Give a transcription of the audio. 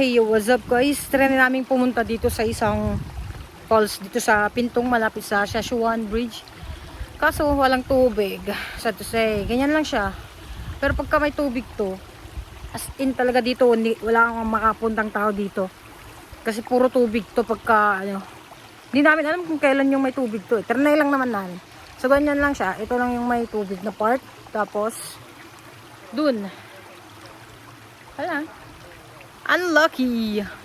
Hey, what's up guys? Try na namin pumunta dito sa isang falls dito sa Pintong malapit sa Siashuan Bridge. Kaso walang tubig. Sad to say, ganyan lang siya. Pero pagka may tubig to, as in talaga dito, wala kang makapuntang tao dito. Kasi puro tubig to pagka ano. Hindi namin alam kung kailan yung may tubig to. Trinay lang naman namin. So ganyan lang siya. Ito lang yung may tubig na part. Tapos dun. Wala. Unlucky.